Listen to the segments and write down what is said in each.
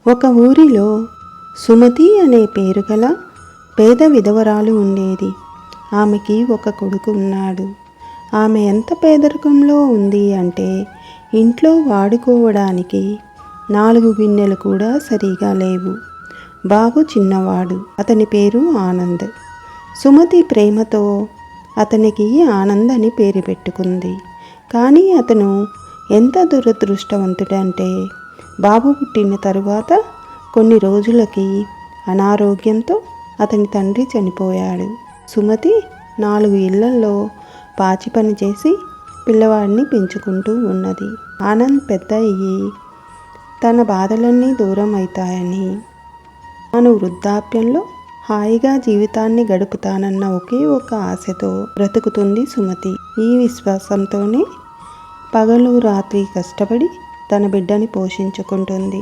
ఒక ఊరిలో సుమతి అనే పేరు గల పేద విధవరాలు ఉండేది. ఆమెకి ఒక కొడుకు ఉన్నాడు. ఆమె ఎంత పేదరికంలో ఉంది అంటే ఇంట్లో వాడుకోవడానికి 4 గిన్నెలు కూడా సరిగా లేవు. బాబు చిన్నవాడు. అతని పేరు ఆనంద్. సుమతి ప్రేమతో అతనికి ఆనంద్ అని పేరు పెట్టుకుంది. కానీ అతను ఎంత దురదృష్టవంతుడంటే బాబు పుట్టిన తరువాత కొన్ని రోజులకి అనారోగ్యంతో అతని తండ్రి చనిపోయాడు. సుమతి 4 ఇళ్లల్లో పాచి పని చేసి పిల్లవాడిని పెంచుకుంటూ ఉన్నది. ఆనంద్ పెద్ద అయ్యి తన బాధలన్నీ దూరం అవుతాయని, తాను వృద్ధాప్యంలో హాయిగా జీవితాన్ని గడుపుతానన్న ఒకే ఒక ఆశతో బ్రతుకుతుంది సుమతి. ఈ విశ్వాసంతోనే పగలు రాత్రి కష్టపడి తన బిడ్డని పోషించుకుంటుంది.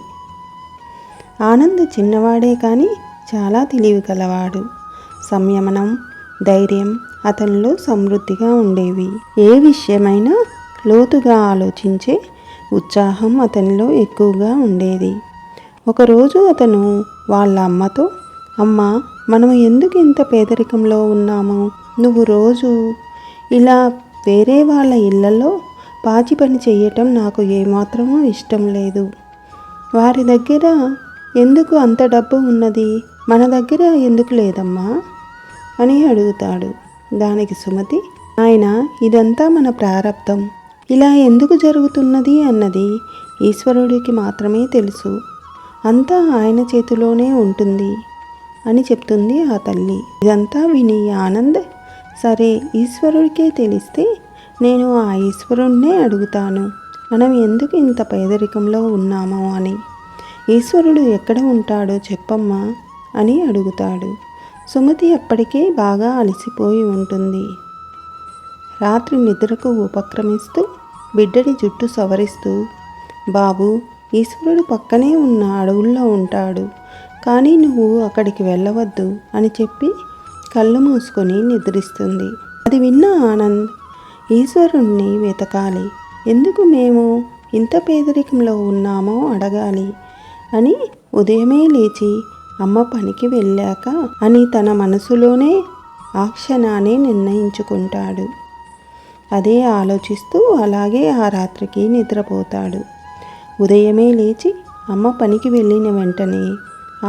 ఆనంద్ చిన్నవాడే కానీ చాలా తెలివి కలవాడు. సంయమనం, ధైర్యం అతనిలో సమృద్ధిగా ఉండేవి. ఏ విషయమైనా లోతుగా ఆలోచించే ఉత్సాహం అతనిలో ఎక్కువగా ఉండేది. ఒకరోజు అతను వాళ్ళ అమ్మతో, అమ్మ, మనం ఎందుకు ఇంత పేదరికంలో ఉన్నాము? నువ్వు రోజు ఇలా వేరే వాళ్ళ ఇళ్లలో పాచి పని చేయటం నాకు ఏమాత్రమూ ఇష్టం లేదు. వారి దగ్గర ఎందుకు అంత డబ్బు ఉన్నది, మన దగ్గర ఎందుకు లేదమ్మా అని అడుగుతాడు. దానికి సుమతి, ఆయన ఇదంతా మన ప్రారబ్ధం, ఇలా ఎందుకు జరుగుతున్నది అన్నది ఈశ్వరుడికి మాత్రమే తెలుసు, అంతా ఆయన చేతిలోనే ఉంటుంది అని చెప్తుంది ఆ తల్లి. ఇదంతా విని ఆనంద్, సరే ఈశ్వరుడికే తెలిస్తే నేను ఆ ఈశ్వరుణ్ణే అడుగుతాను, మనం ఎందుకు ఇంత పేదరికంలో ఉన్నామో అని. ఈశ్వరుడు ఎక్కడ ఉంటాడో చెప్పమ్మా అని అడుగుతాడు. సుమతి అప్పటికే బాగా అలసిపోయి ఉంటుంది. రాత్రి నిద్రకు ఉపక్రమిస్తూ బిడ్డడి జుట్టు సవరిస్తూ, బాబు, ఈశ్వరుడు పక్కనే ఉన్న అడవుల్లో ఉంటాడు, కానీ నువ్వు అక్కడికి వెళ్ళవద్దు అని చెప్పి కళ్ళు మూసుకొని నిద్రిస్తుంది. అది విన్న ఆనంద్, ఈశ్వరుణ్ణి వెతకాలి, ఎందుకు మేము ఇంత పేదరికంలో ఉన్నామో అడగాలి అని ఉదయమే లేచి అమ్మ పనికి వెళ్ళాక అని తన మనసులోనే ఆ క్షణాన్ని నిర్ణయించుకుంటాడు. అదే ఆలోచిస్తూ అలాగే ఆ రాత్రికి నిద్రపోతాడు. ఉదయమే లేచి అమ్మ పనికి వెళ్ళిన వెంటనే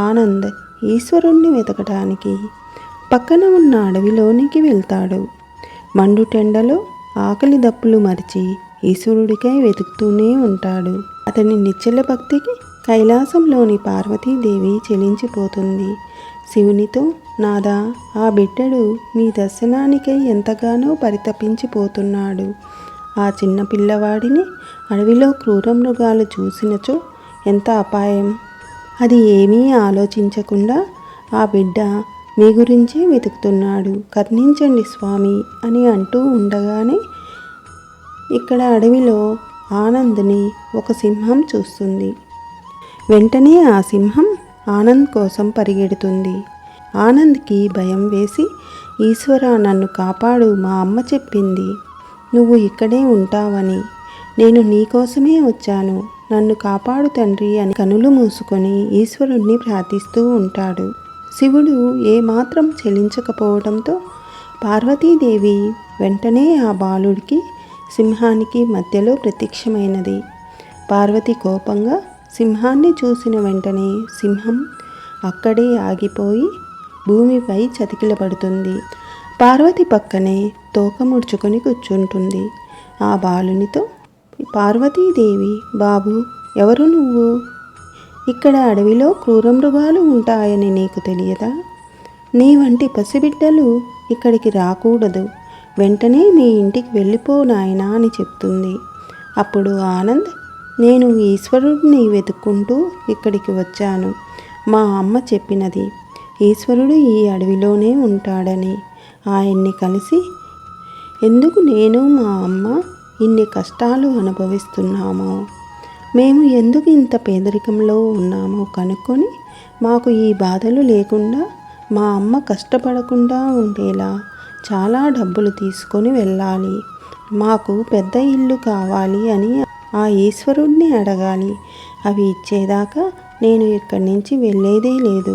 ఆనంద్ ఈశ్వరుణ్ణి వెతకడానికి పక్కన ఉన్న అడవిలోనికి వెళ్తాడు. మండుటెండలో ఆకలి దప్పులు మరిచి ఈశ్వరుడికై వెతుకుతూనే ఉంటాడు. అతని నిశ్చల భక్తికి కైలాసంలోని పార్వతీదేవి చెలించిపోతుంది. శివునితో, నాదా, ఆ బిడ్డడు మీ దర్శనానికై ఎంతగానో పరితపించిపోతున్నాడు. ఆ చిన్న పిల్లవాడిని అడవిలో క్రూర మృగాలు చూసినచో ఎంత అపాయం. అది ఏమీ ఆలోచించకుండా ఆ బిడ్డ మీ గురించే వెతుకుతున్నాడు, కర్ణించండి స్వామి అని అంటూ ఉండగానే ఇక్కడ అడవిలో ఆనంద్ని ఒక సింహం చూస్తుంది. వెంటనే ఆ సింహం ఆనంద్ కోసం పరిగెడుతుంది. ఆనంద్కి భయం వేసి, ఈశ్వర, నన్ను కాపాడు, మా అమ్మ చెప్పింది నువ్వు ఇక్కడే ఉంటావని, నేను నీకోసమే వచ్చాను, నన్ను కాపాడు తండ్రి అని కనులు మూసుకొని ఈశ్వరుణ్ణి ప్రార్థిస్తూ ఉంటాడు. శివుడు ఏమాత్రం చెలించకపోవడంతో పార్వతీదేవి వెంటనే ఆ బాలుడికి సింహానికి మధ్యలో ప్రత్యక్షమైనది. పార్వతి కోపంగా సింహాన్ని చూసిన వెంటనే సింహం అక్కడే ఆగిపోయి భూమిపై చతికిలబడుతుంది. పార్వతి పక్కనే తోక ముడుచుకొని కూర్చుంటుంది. ఆ బాలునితో పార్వతీదేవి, బాబు, ఎవరు నువ్వు? ఇక్కడ అడవిలో క్రూర మృగాలు ఉంటాయని నీకు తెలియదా? నీ వంటి పసిబిడ్డలు ఇక్కడికి రాకూడదు, వెంటనే మీ ఇంటికి వెళ్ళిపో నాయనా అని చెప్తుంది. అప్పుడు ఆనంద్, నేను ఈశ్వరుడిని వెతుక్కుంటూ ఇక్కడికి వచ్చాను, మా అమ్మ చెప్పినది ఈశ్వరుడు ఈ అడవిలోనే ఉంటాడని. ఆయన్ని కలిసి ఎందుకు నేను మా అమ్మ ఇన్ని కష్టాలు అనుభవిస్తున్నామో, మేము ఎందుకు ఇంత పేదరికంలో ఉన్నామో కనుక్కొని మాకు ఈ బాధలు లేకుండా, మా అమ్మ కష్టపడకుండా ఉండేలా చాలా డబ్బులు తీసుకొని వెళ్ళాలి, మాకు పెద్ద ఇల్లు కావాలి అని ఆ ఈశ్వరుణ్ణి అడగాలి. అవి ఇచ్చేదాకా నేను ఇక్కడి నుంచి వెళ్ళేదే లేదు.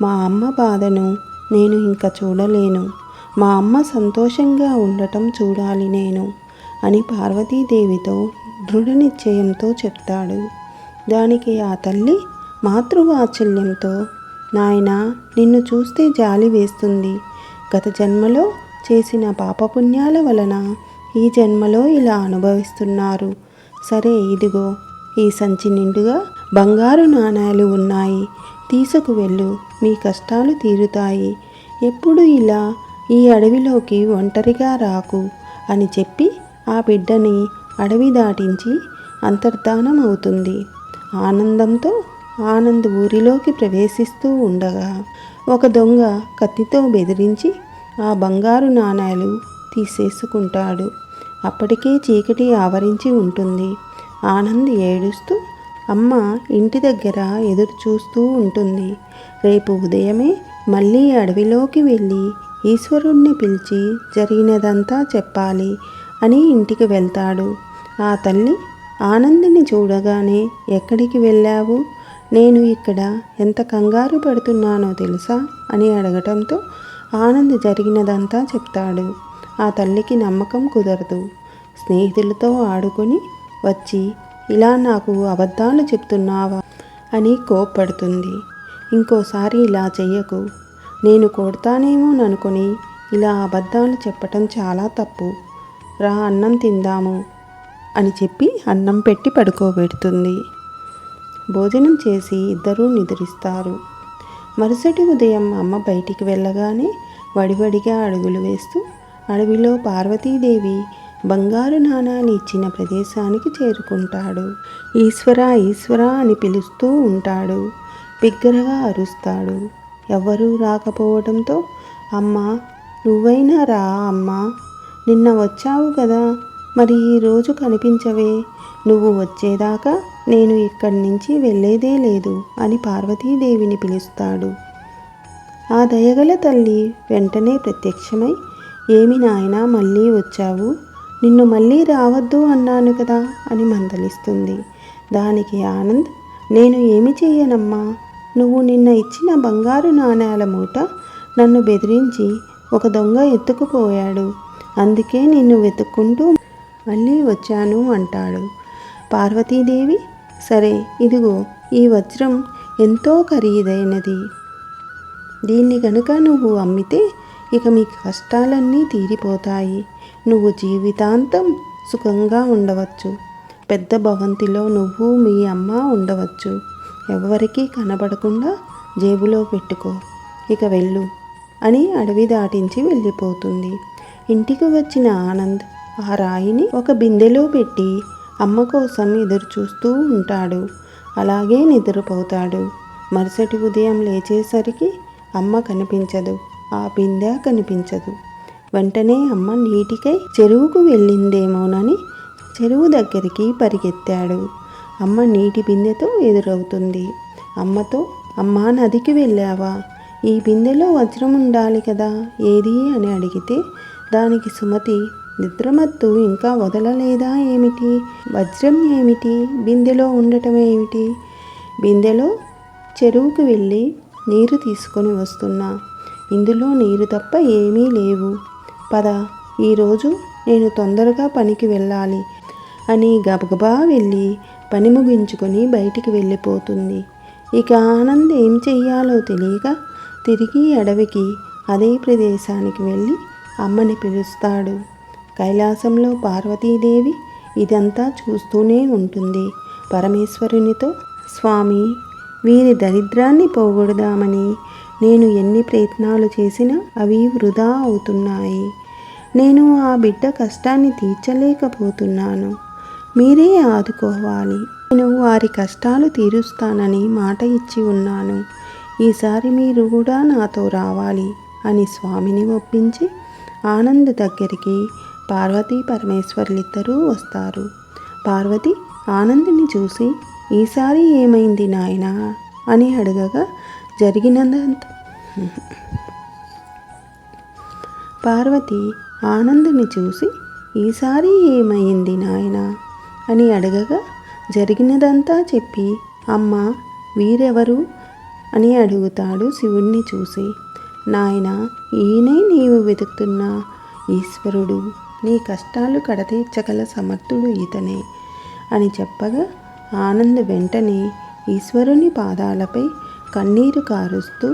మా అమ్మ బాధను నేను ఇంకా చూడలేను. మా అమ్మ సంతోషంగా ఉండటం చూడాలి నేను అని పార్వతీదేవితో దృఢ నిశ్చయంతో చెప్తాడు. దానికి ఆ తల్లి మాతృవాత్సల్యంతో, నాయనా, నిన్ను చూస్తే జాలి వేస్తుంది. గత జన్మలో చేసిన పాపపుణ్యాల వలన ఈ జన్మలో ఇలా అనుభవిస్తున్నారు. సరే, ఇదిగో ఈ సంచి నిండుగా బంగారు నాణేలు ఉన్నాయి. తీసుకువెళ్ళు, మీ కష్టాలు తీరుతాయి. ఎప్పుడు ఇలా ఈ అడవిలోకి ఒంటరిగా రాకు అని చెప్పి ఆ బిడ్డని అడవి దాటించి అంతర్ధానం అవుతుంది. ఆనందంతో ఆనంద్ ఊరిలోకి ప్రవేశిస్తూ ఉండగా ఒక దొంగ కత్తితో బెదిరించి ఆ బంగారు నాణేలు తీసేసుకుంటాడు. అప్పటికే చీకటి ఆవరించి ఉంటుంది. ఆనంద్ ఏడుస్తూ అమ్మ ఇంటి దగ్గర ఎదురు చూస్తూ ఉంటుంది. రేపు ఉదయమే మళ్ళీ అడవిలోకి వెళ్ళి ఈశ్వరుణ్ణి పిలిచి జరిగినదంతా చెప్పాలి అని ఇంటికి వెళ్తాడు. ఆ తల్లి ఆనంద్ని చూడగానే, ఎక్కడికి వెళ్ళావు? నేను ఇక్కడ ఎంత కంగారు పడుతున్నానో తెలుసా అని అడగటంతో ఆనంద్ జరిగినదంతా చెప్తాడు. ఆ తల్లికి నమ్మకం కుదరదు. స్నేహితులతో ఆడుకొని వచ్చి ఇలా నాకు అబద్ధాలు చెప్తున్నావా అని కోప్పడుతుంది. ఇంకోసారి ఇలా చెయ్యకు, నేను కొడతానేమోననుకొని ఇలా అబద్ధాలు చెప్పటం చాలా తప్పు. రా, అన్నం తిందాము అని చెప్పి అన్నం పెట్టి పడుకోబెడుతుంది. భోజనం చేసి ఇద్దరూ నిద్రిస్తారు. మరుసటి ఉదయం అమ్మ బయటికి వెళ్ళగానే వడివడిగా అడుగులు వేస్తూ అడవిలో పార్వతీదేవి బంగారు నాణాలు ఇచ్చిన ప్రదేశానికి చేరుకుంటాడు. ఈశ్వరా, ఈశ్వరా అని పిలుస్తూ ఉంటాడు. బిగ్గరగా అరుస్తాడు. ఎవ్వరూ రాకపోవడంతో, అమ్మా, నువ్వైనా రా అమ్మా, నిన్న వచ్చావు కదా, మరి ఈరోజు కనిపించవే. నువ్వు వచ్చేదాకా నేను ఇక్కడి నుంచి వెళ్ళేదే లేదు అని పార్వతీదేవిని పిలుస్తాడు. ఆ దయగల తల్లి వెంటనే ప్రత్యక్షమై, ఏమి నాయనా మళ్ళీ వచ్చావు? నిన్ను మళ్ళీ రావద్దు అన్నాను కదా అని మందలిస్తుంది. దానికి ఆనంద్, నేను ఏమి చెయ్యనమ్మా, నువ్వు నిన్న ఇచ్చిన బంగారు నాణేల మూట నన్ను బెదిరించి ఒక దొంగ ఎత్తుకుపోయాడు. అందుకే నిన్ను వెతుక్కుంటూ మళ్ళీ వచ్చాను అంటాడు. పార్వతీదేవి, సరే, ఇదిగో ఈ వజ్రం ఎంతో ఖరీదైనది. దీన్ని గనుక నువ్వు అమ్మితే ఇక మీ కష్టాలన్నీ తీరిపోతాయి. నువ్వు జీవితాంతం సుఖంగా ఉండవచ్చు. పెద్ద భవంతిలో నువ్వు మీ అమ్మ ఉండవచ్చు. ఎవ్వరికీ కనబడకుండా జేబులో పెట్టుకో, ఇక వెళ్ళు అని అడవి దాటించి వెళ్ళిపోతుంది. ఇంటికి వచ్చిన ఆనంద్ ఆ రాయిని ఒక బిందెలో పెట్టి అమ్మ కోసం ఎదురు చూస్తూ ఉంటాడు. అలాగే నిద్రపోతాడు. మరుసటి ఉదయం లేచేసరికి అమ్మ కనిపించదు, ఆ బిందె కనిపించదు. వెంటనే అమ్మ నీటికై చెరువుకు వెళ్ళిందేమోనని చెరువు దగ్గరికి పరిగెత్తాడు. అమ్మ నీటి బిందెతో ఎదురవుతుంది. అమ్మతో, అమ్మా, నదికి వెళ్ళావా? ఈ బిందెలో వజ్రం ఉండాలి కదా, ఏది అని అడిగితే దానికి సుమతి, నిద్రమత్తు ఇంకా వదలలేదా ఏమిటి? వజ్రం ఏమిటి? బిందెలో ఉండటం ఏమిటి? బిందెలో చెరువుకు వెళ్ళి నీరు తీసుకొని వస్తున్నా. ఇందులో నీరు తప్ప ఏమీ లేవు. పద, ఈరోజు నేను తొందరగా పనికి వెళ్ళాలి అని గబగబా వెళ్ళి పని ముగించుకొని బయటికి వెళ్ళిపోతుంది. ఇక ఆనంద్ ఏం చెయ్యాలో తెలియక తిరిగి అడవికి అదే ప్రదేశానికి వెళ్ళి అమ్మని పిలుస్తాడు. కైలాసంలో పార్వతీదేవి ఇదంతా చూస్తూనే ఉంటుంది. పరమేశ్వరునితో, స్వామి, వీరి దరిద్రాన్ని పోగొడదామని నేను ఎన్ని ప్రయత్నాలు చేసినా అవి వృధా అవుతున్నాయి. నేను ఆ బిడ్డ కష్టాన్ని తీర్చలేకపోతున్నాను. మీరే ఆదుకోవాలి. నేను వారి కష్టాలు తీరుస్తానని మాట ఇచ్చి ఉన్నాను. ఈసారి మీరు కూడా నాతో రావాలి అని స్వామిని ఒప్పించి ఆనంద్ దగ్గరికి పార్వతీ పరమేశ్వర్లిద్దరూ వస్తారు. పార్వతి ఆనంద్ని చూసి, ఈసారి ఏమైంది నాయనా అని అడగగా జరిగినంత పార్వతి ఆనంద్ని చూసి, ఈసారి ఏమైంది నాయనా అని అడగగా జరిగినదంతా చెప్పి, అమ్మ, వీరెవరు అని అడుగుతాడు శివుణ్ణి చూసి. నాయనా, ఈయనే నీవు వెతుకుతున్న ఈశ్వరుడు. నీ కష్టాలు కడతీర్చగల సమర్థుడు ఇతనే అని చెప్పగా ఆనంద్ వెంటనే ఈశ్వరుని పాదాలపై కన్నీరు కారుస్తూ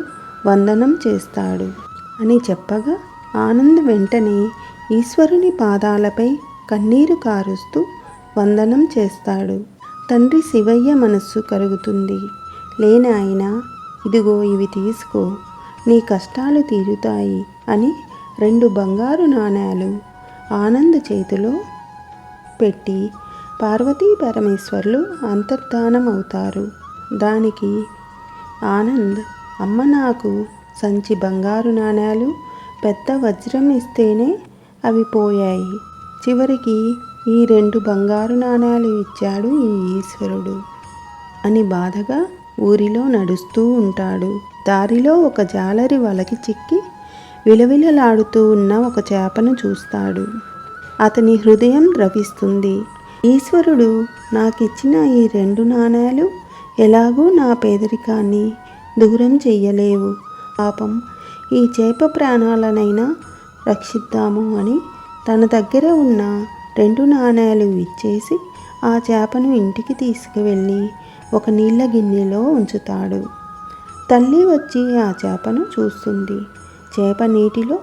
వందనం చేస్తాడు అని చెప్పగా ఆనంద్ వెంటనే ఈశ్వరుని పాదాలపై కన్నీరు కారుస్తూ వందనం చేస్తాడు. తండ్రి శివయ్య మనస్సు కరుగుతుంది. లేనాయనా, ఇదిగో ఇవి తీసుకో, నీ కష్టాలు తీరుతాయి అని 2 బంగారు నాణేలు ఆనంద్ చేతిలో పెట్టి పార్వతీ పరమేశ్వర్లు అంతర్ధానం అవుతారు. దానికి ఆనంద్, అమ్మ నాకు సంచి బంగారు నాణేలు, పెద్ద వజ్రం ఇస్తేనే అవి పోయాయి. చివరికి ఈ 2 బంగారు నాణేలు ఇచ్చాడు ఈ ఈశ్వరుడు అని బాధగా ఊరిలో నడుస్తూ ఉంటాడు. దారిలో ఒక జాలరి వలకి చిక్కి విలవిలలాడుతూ ఉన్న ఒక చేపను చూస్తాడు. అతని హృదయం ద్రవిస్తుంది. ఈశ్వరుడు నాకిచ్చిన ఈ 2 నాణేలు ఎలాగూ నా పేదరికాన్ని దూరం చెయ్యలేవు. పాపం ఈ చేప ప్రాణాలనైనా రక్షిద్దాము అని తన దగ్గర ఉన్న 2 నాణేలు ఇచ్చేసి ఆ చేపను ఇంటికి తీసుకువెళ్ళి ఒక నీళ్ళ గిన్నెలో ఉంచుతాడు. తల్లి వచ్చి ఆ చేపను చూస్తుంది. చేప నీటిలో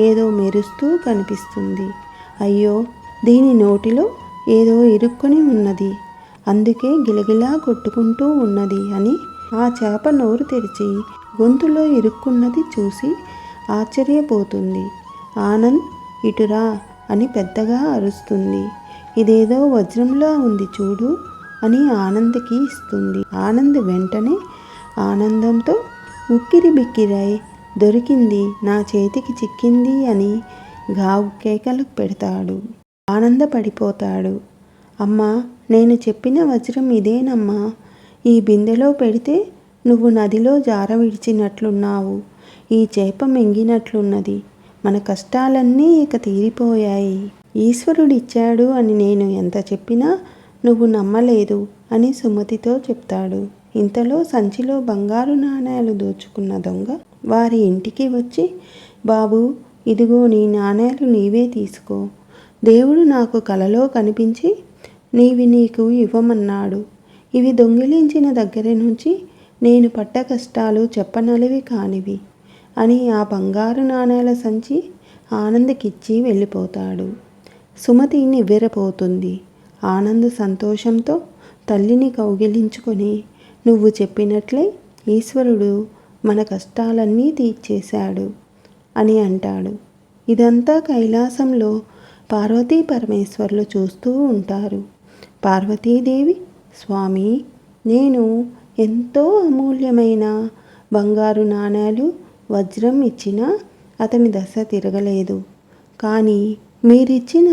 ఏదో మెరుస్తూ కనిపిస్తుంది. అయ్యో, దీని నోటిలో ఏదో ఇరుక్కొని ఉన్నది, అందుకే గిలగిలా కొట్టుకుంటూ ఉన్నది అని ఆ చేప నోరు తెరిచి గొంతులో ఇరుక్కున్నది చూసి ఆశ్చర్యపోతుంది. ఆనంద్, ఇటురా అని పెద్దగా అరుస్తుంది. ఇదేదో వజ్రంలా ఉంది చూడు అని ఆనంద్కి ఇస్తుంది. ఆనంద్ వెంటనే ఆనందంతో ఉక్కిరి బిక్కిరై దొరికింది, నా చేతికి చిక్కింది అని గావు కేకలు పెడతాడు. ఆనందపడిపోతాడు. అమ్మా, నేను చెప్పిన వజ్రం ఇదేనమ్మా. ఈ బిందెలో పెడితే నువ్వు నదిలో జార విడిచినట్లున్నావు, ఈ చేప మింగినట్లున్నది. మన కష్టాలన్నీ ఇక తీరిపోయాయి. ఈశ్వరుడిచ్చాడు అని నేను ఎంత చెప్పినా నువ్వు నమ్మలేదు అని సుమతితో చెప్తాడు. ఇంతలో సంచిలో బంగారు నాణేలు దోచుకున్న దొంగ వారి ఇంటికి వచ్చి, బాబు, ఇదిగో నీ నాణేలు నీవే తీసుకో. దేవుడు నాకు కలలో కనిపించి నీకు ఇవ్వమన్నాడు. ఇవి దొంగిలించిన దగ్గర నుంచి నేను పడ్డ కష్టాలు చెప్పనలివి కానివి అని ఆ బంగారు నాణేల సంచి ఆనంద్కిచ్చి వెళ్ళిపోతాడు. సుమతి నివ్వెరపోతుంది. ఆనంద్ సంతోషంతో తల్లిని కౌగిలించుకొని, నువ్వు చెప్పినట్లే ఈశ్వరుడు మన కష్టాలన్నీ తీర్చేశాడు అని అంటాడు. ఇదంతా కైలాసంలో పార్వతీ పరమేశ్వర్లు చూస్తూ ఉంటారు. పార్వతీదేవి, స్వామి, నేను ఎంతో అమూల్యమైన బంగారు నాణేలు, వజ్రం ఇచ్చినా అతని దశ తిరగలేదు. కానీ మీరిచ్చిన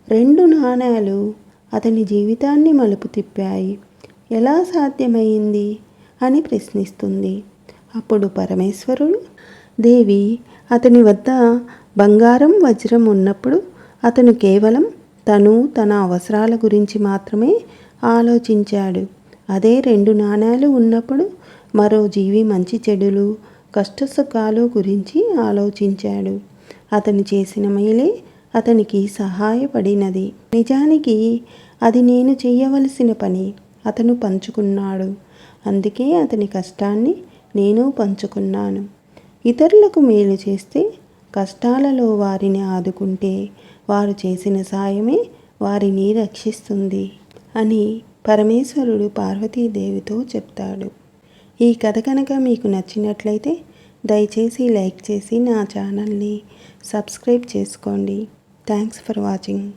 2 నాణేలు అతని జీవితాన్ని మలుపు తిప్పాయి. ఎలా సాధ్యమైంది అని ప్రశ్నిస్తుంది. అప్పుడు పరమేశ్వరుడు, దేవి, అతని వద్ద బంగారం, వజ్రం ఉన్నప్పుడు అతను కేవలం తన అవసరాల గురించి మాత్రమే ఆలోచించాడు. అదే 2 నాణేలు ఉన్నప్పుడు మరో జీవి మంచి చెడులు, కష్టసుఖాలు గురించి ఆలోచించాడు. అతను చేసిన మేలే అతనికి సహాయపడినది. నిజానికి అది నేను చేయవలసిన పని అతను పంచుకున్నాడు. అందుకే అతని కష్టాన్ని నేను పంచుకున్నాను. ఇతరులకు మేలు చేస్తే, కష్టాలలో వారిని ఆదుకుంటే వారు చేసిన సాయమే వారిని రక్షిస్తుంది అని పరమేశ్వరుడు పార్వతీదేవితో చెప్తాడు. ఈ కథ కనుక మీకు నచ్చినట్లయితే దయచేసి లైక్ చేసి నా ఛానల్ని సబ్స్క్రైబ్ చేసుకోండి. Thanks for watching.